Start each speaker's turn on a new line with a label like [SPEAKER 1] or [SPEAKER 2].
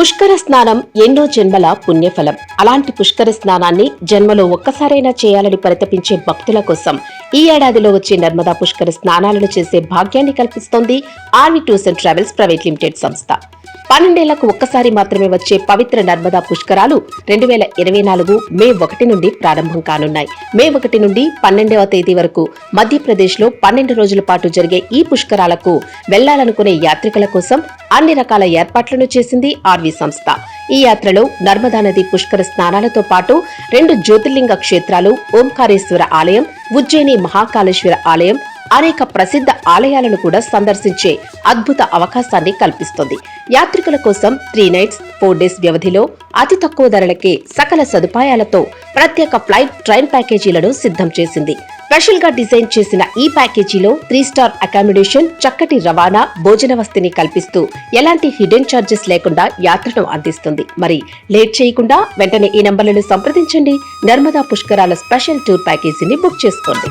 [SPEAKER 1] పుష్కర స్నానం ఎన్నో జన్మల పుణ్యఫలం. అలాంటి పుష్కర స్నానాన్ని జన్మలో ఒక్కసారైనా చేయాలని పరితపించే భక్తుల కోసం ఈ ఏడాదిలో వచ్చే నర్మదా పుష్కర స్నానాలను చేసే భాగ్యాన్ని కల్పిస్తోంది RV tours and travels private limited సంస్థ. 12 ఏళ్లకు ఒక్కసారి మాత్రమే వచ్చే పవిత్ర నర్మదా పుష్కరాలు 2024 మే 1 నుండి ప్రారంభం కానున్నాయి. మే 1 నుండి 12వ తేదీ వరకు మధ్యప్రదేశ్ లో 12 రోజుల పాటు జరిగే ఈ పుష్కరాలకు వెళ్లాలనుకునే యాత్రికుల కోసం అన్ని రకాల ఏర్పాట్లను చేసింది ఆర్వి సంస్థ. ఈ యాత్రలో నర్మదా నది పుష్కర స్నానాలతో పాటు 2 జ్యోతిర్లింగ క్షేత్రాలు, ఓంకారేశ్వర ఆలయం, ఉజ్జయిని మహాకాళేశ్వర ఆలయం, అనేక ప్రసిద్ధ ఆలయాలను కూడా సందర్శించే అద్భుత అవకాశాన్ని కల్పిస్తుంది. యాత్రికుల కోసం 3 నైట్స్ 4 డేస్ వ్యవధిలో అతి తక్కువ ధరలకే సకల సదుపాయాలతో ప్రత్యేక ఫ్లైట్, ట్రైన్ ప్యాకేజీలను సిద్ధం చేసింది. స్పెషల్ గా డిజైన్ చేసిన ఈ ప్యాకేజీలో 3 స్టార్ అకామిడేషన్, చక్కటి రవాణా, భోజన వసతిని కల్పిస్తూ ఎలాంటి హిడెన్ ఛార్జెస్ లేకుండా యాత్రను అందిస్తుంది. మరి లేట్ చేయకుండా వెంటనే ఈ నంబర్లను సంప్రదించండి. నర్మదా పుష్కరాల స్పెషల్ టూర్ ప్యాకేజీని బుక్ చేసుకోండి.